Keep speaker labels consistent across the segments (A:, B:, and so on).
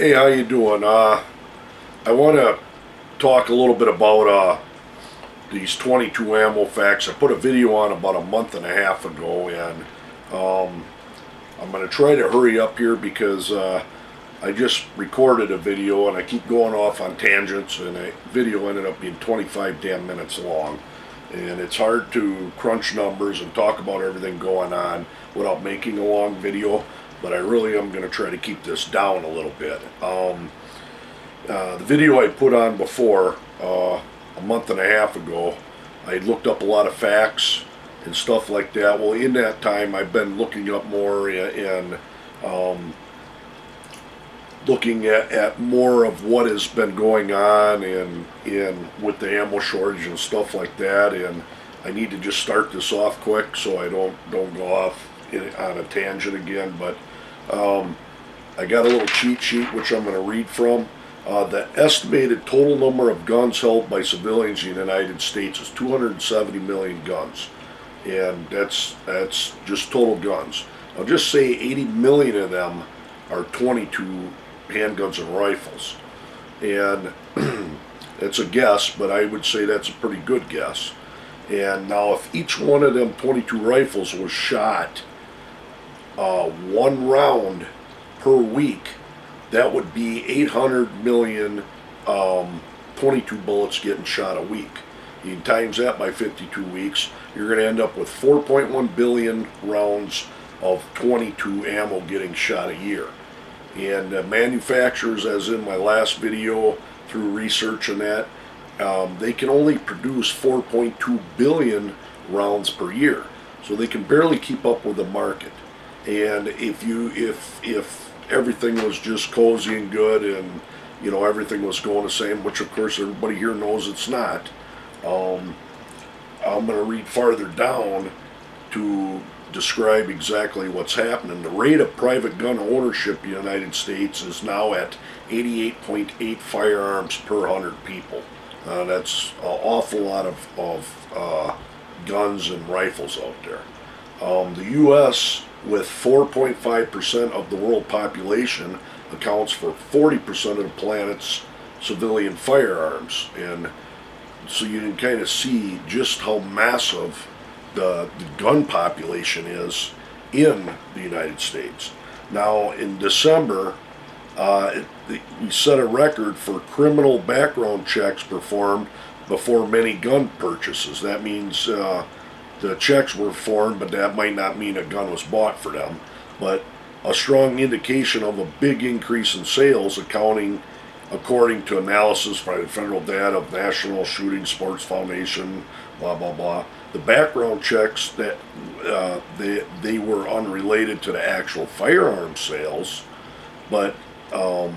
A: Hey, how you doing? I want to talk a little bit about these 22 ammo facts. I put a video on about a month and a half ago, and I'm going to try to hurry up here because I just recorded a video and I keep going off on tangents, and the video ended up being 25 damn minutes long. And it's hard to crunch numbers and talk about everything going on without making a long video, but I really am going to try to keep this down a little bit. The video I put on before, a month and a half ago, I looked up a lot of facts and stuff like that. Well, in that time, I've been looking up more and looking at more of what has been going on in with the ammo shortage and stuff like that, and I need to just start this off quick so I don't go off on a tangent again. But I got a little cheat sheet which I'm going to read from. The estimated total number of guns held by civilians in the United States is 270 million guns, and that's just total guns. I'll just say 80 million of them are 22 handguns and rifles, and it's a guess, but I would say that's a pretty good guess. And now if each one of them 22 rifles was shot one round per week, that would be 800 million 22 bullets getting shot a week. You can times that by 52 weeks, you're going to end up with 4.1 billion rounds of 22 ammo getting shot a year. And manufacturers, as in my last video, through research and that, they can only produce 4.2 billion rounds per year, so they can barely keep up with the market. And if everything was just cozy and good, and everything was going the same, which of course everybody here knows it's not, I'm going to read farther down to describe exactly what's happening. The rate of private gun ownership in the United States is now at 88.8 firearms per 100 people. That's an awful lot of guns and rifles out there. The U.S., with 4.5% of the world population, accounts for 40% of the planet's civilian firearms, and so you can kind of see just how massive the gun population is in the United States. Now, in December, we set a record for criminal background checks performed before many gun purchases. That means the checks were performed, but that might not mean a gun was bought for them. But a strong indication of a big increase in sales, according to analysis by the federal data of National Shooting Sports Foundation, blah, blah, blah. The background checks that they were unrelated to the actual firearm sales, but the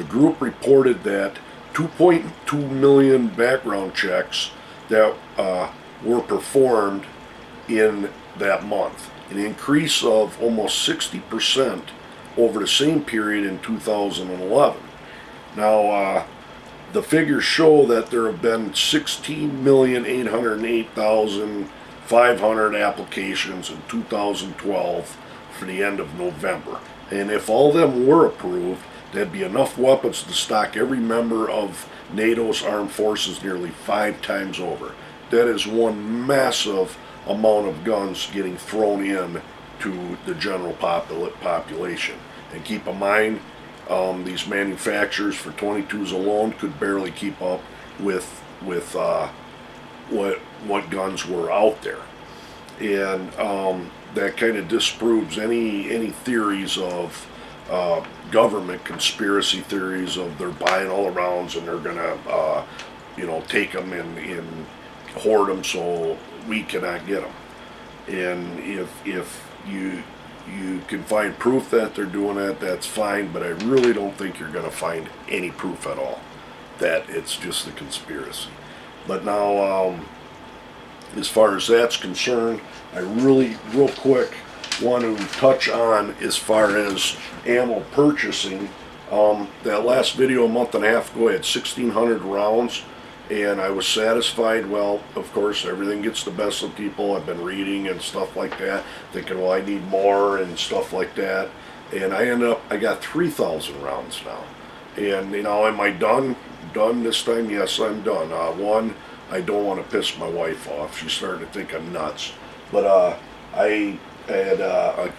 A: group reported that 2.2 million background checks that were performed in that month, an increase of almost 60% over the same period in 2011. Now, the figures show that there have been 16,808,500 applications in 2012 for the end of November. And if all of them were approved, there'd be enough weapons to stock every member of NATO's armed forces nearly 5 times over. That is one massive amount of guns getting thrown in to the general population. And keep in mind, these manufacturers for 22s alone could barely keep up with what guns were out there, and that kind of disproves any theories of government conspiracy theories of they're buying all the rounds and they're gonna take them and hoard them so we cannot get them. And if you can find proof that they're doing that, that's fine, but I really don't think you're going to find any proof at all that it's just a conspiracy. But now, as far as that's concerned, I really, real quick, want to touch on as far as ammo purchasing. That last video a month and a half ago, I had 1,600 rounds. and I was satisfied. Well, of course, everything gets the best of people. I've been reading and stuff like that, thinking, well, I need more and stuff like that. and I got 3,000 rounds now. And am I done? Done this time? Yes, I'm done. One, I don't want to piss my wife off. She's starting to think I'm nuts. But I had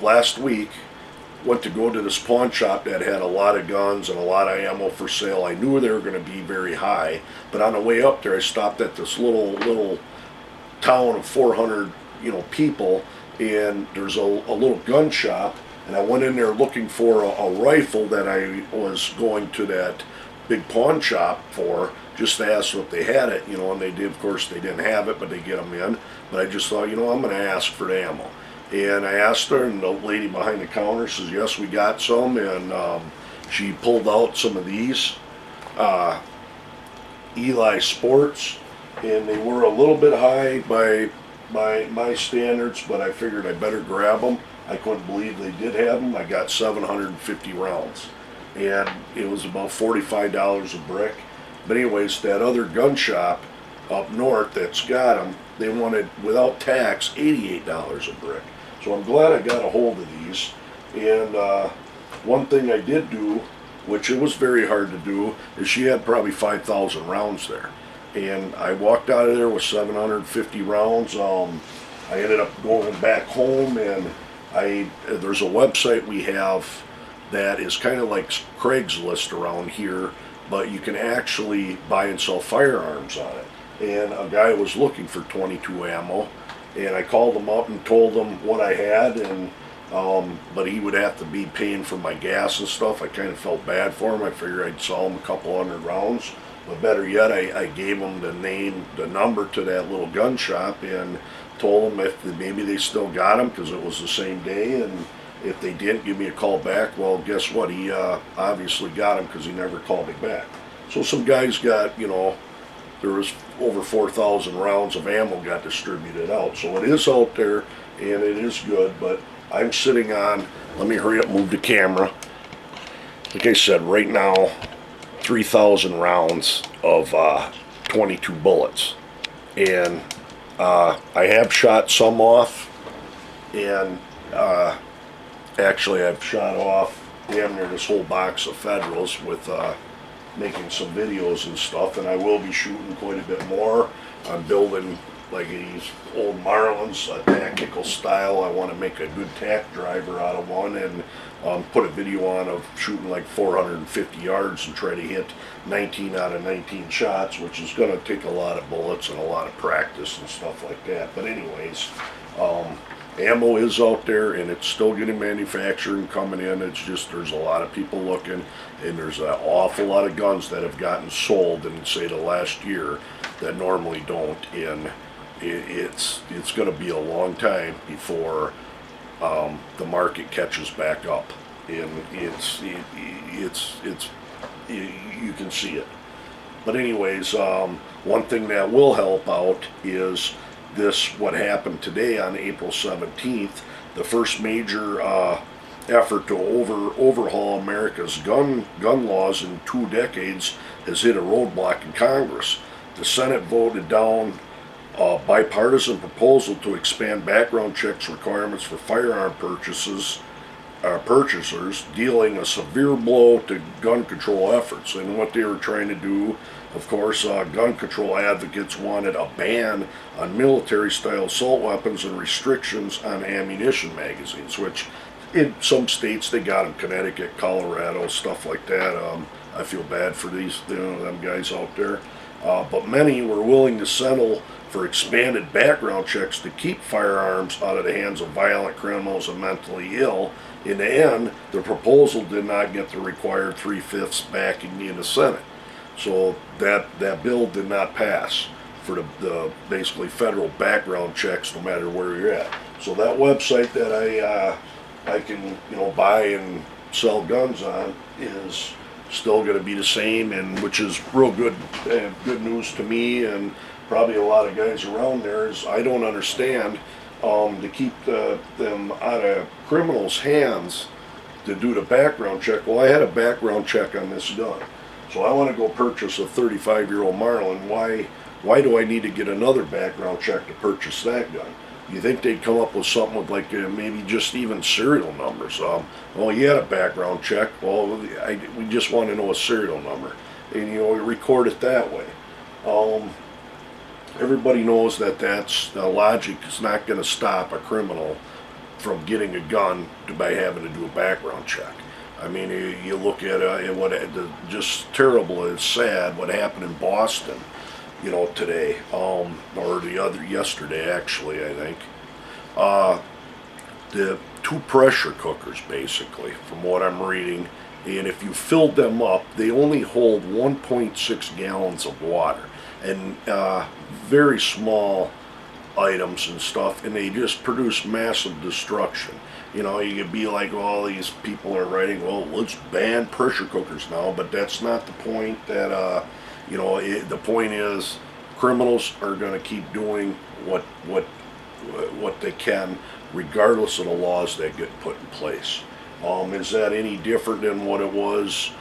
A: last week went to go to this pawn shop that had a lot of guns and a lot of ammo for sale. I knew they were going to be very high, but on the way up there, I stopped at this little town of 400 people, and there's a little gun shop, and I went in there looking for a rifle that I was going to that big pawn shop for, just to ask if they had it, and they did. Of course, they didn't have it, but they get them in. But I just thought, I'm going to ask for the ammo. And I asked her, and the lady behind the counter says, yes, we got some. And she pulled out some of these Eli Sports, and they were a little bit high by my standards, but I figured I better grab them. I couldn't believe they did have them. I got 750 rounds, and it was about $45 a brick. But anyways, that other gun shop up north that's got them, they wanted, without tax, $88 a brick. So I'm glad I got a hold of these. And one thing I did do, which it was very hard to do, is she had probably 5,000 rounds there. And I walked out of there with 750 rounds. I ended up going back home, and there's a website we have that is kind of like Craigslist around here, but you can actually buy and sell firearms on it. And a guy was looking for 22 ammo, and I called him up and told him what I had, and but he would have to be paying for my gas and stuff. I kind of felt bad for him. I figured I'd sell him a couple hundred rounds. But better yet, I gave him the number to that little gun shop, and told him if maybe they still got them, because it was the same day, and if they didn't, give me a call back. Well, guess what? He obviously got them, because he never called me back. So some guys got, there was over 4,000 rounds of ammo got distributed out. So it is out there, and it is good, but I'm sitting on, let me hurry up, move the camera. Like I said, right now, 3,000 rounds of 22 bullets. And I have shot some off, and actually I've shot off damn near this whole box of Federals with making some videos and stuff, and I will be shooting quite a bit more. I'm building like these old Marlins, a tactical style. I want to make a good tack driver out of one, and put a video on of shooting like 450 yards and try to hit 19 out of 19 shots, which is going to take a lot of bullets and a lot of practice and stuff like that. But anyways, ammo is out there, and it's still getting manufactured and coming in. It's just there's a lot of people looking, and there's an awful lot of guns that have gotten sold in, say, the last year that normally don't. And it's going to be a long time before the market catches back up, and you can see it. But anyways, one thing that will help out is what happened today on April 17th, the first major effort to overhaul America's gun laws in 2 decades has hit a roadblock in Congress. The Senate voted down a bipartisan proposal to expand background checks requirements for firearm purchasers, dealing a severe blow to gun control efforts. And what they were trying to do, of course, gun control advocates wanted a ban on military-style assault weapons and restrictions on ammunition magazines, which in some states they got them, Connecticut, Colorado, stuff like that. I feel bad for them guys out there. But many were willing to settle for expanded background checks to keep firearms out of the hands of violent criminals and mentally ill. In the end, the proposal did not get the required 3/5 backing in the Senate. So that bill did not pass for the basically federal background checks, no matter where you're at. So that website that I can buy and sell guns on is still going to be the same, and which is real good news to me, and probably a lot of guys around there. Is I don't understand to keep them out of criminals' hands to do the background check. Well, I had a background check on this gun, so I want to go purchase a 35-year-old Marlin. Why do I need to get another background check to purchase that gun? You think they'd come up with something with like maybe just even serial numbers. Well, you had a background check. Well, we just want to know a serial number, and you know, we record it that way. Everybody knows that that's logic is not going to stop a criminal from getting a gun by having to do a background check. I mean, you look at just terrible. It's sad what happened in Boston, you know, today, or yesterday actually, I think. The two pressure cookers, basically, from what I'm reading, and if you filled them up, they only hold 1.6 gallons of water, and very small items and stuff, and they just produce massive destruction. You know, you could be like, all these people are writing, well, let's ban pressure cookers now, but that's not the point. That you know, the point is criminals are going to keep doing what they can, regardless of the laws that get put in place. Is that any different than what it was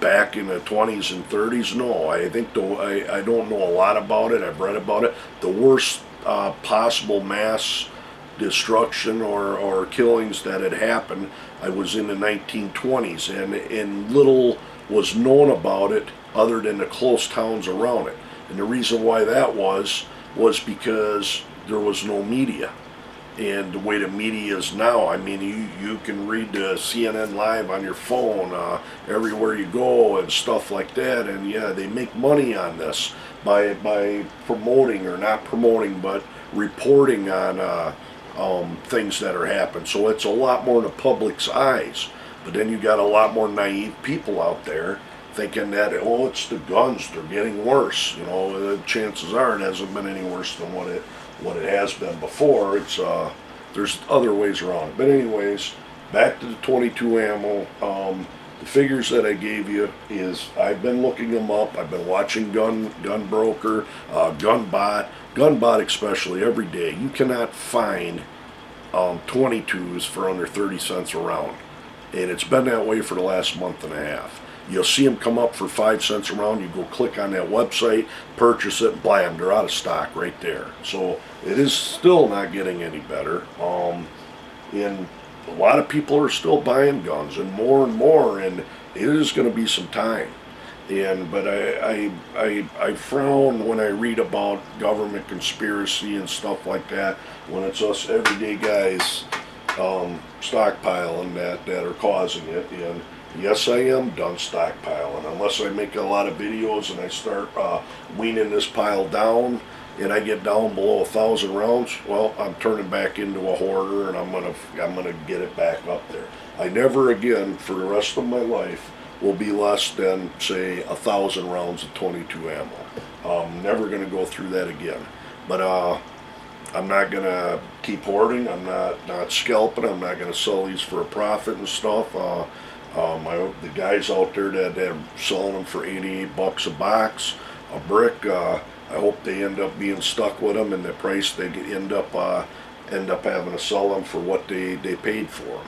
A: back in the 20s and 30s? No, I think I don't know a lot about it. I've read about it. The worst possible mass destruction or killings that had happened, I was in the 1920s, and little was known about it other than the close towns around it. And the reason why that was because there was no media. And the way the media is now, I mean, you can read CNN Live on your phone everywhere you go and stuff like that. And yeah, they make money on this by promoting, or not promoting, but reporting on things that are happening. So it's a lot more in the public's eyes. But then you got a lot more naive people out there thinking that, oh, it's the guns, they're getting worse. You know, the chances are it hasn't been any worse than what it has been before. It's there's other ways around it. But anyways, back to the 22 ammo. The figures that I gave you is, I've been looking them up. I've been watching Gun Broker, Gunbot especially, every day. You cannot find 22s for under 30 cents a round, and it's been that way for the last month and a half. You'll see them come up for 5 cents a round. You go click on that website, purchase it, blam, they're out of stock right there. So it is still not getting any better. And a lot of people are still buying guns, and more, and it is going to be some time. But I frown when I read about government conspiracy and stuff like that, when it's us everyday guys stockpiling that are causing it. And yes, I am done stockpiling. Unless I make a lot of videos and I start weaning this pile down, and I get down below 1,000 rounds, well, I'm turning back into a hoarder, and I'm gonna get it back up there. I never again, for the rest of my life, will be less than, say, 1,000 rounds of 22 ammo. I'm never gonna go through that again. But I'm not gonna keep hoarding. I'm not scalping. I'm not gonna sell these for a profit and stuff. The guys out there that are selling them for $88 a box, a brick, I hope they end up being stuck with them, and the price they end up having to sell them for what they paid for them,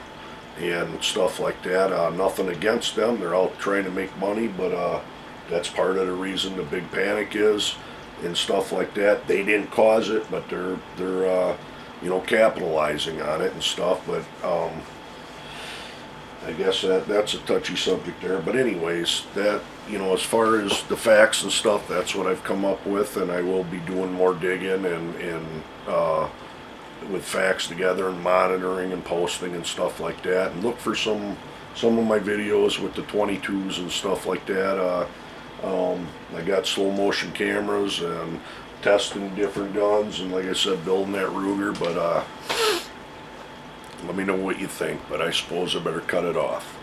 A: and stuff like that. Nothing against them; they're out trying to make money, but that's part of the reason the big panic is, and stuff like that. They didn't cause it, but they're you know, capitalizing on it and stuff. But I guess that's a touchy subject there. But anyways, that, you know, as far as the facts and stuff, that's what I've come up with, and I will be doing more digging and with facts together, and monitoring and posting and stuff like that. And look for some of my videos with the 22s and stuff like that. I got slow motion cameras and testing different guns, and like I said, building that Ruger. But let me know what you think, but I suppose I better cut it off.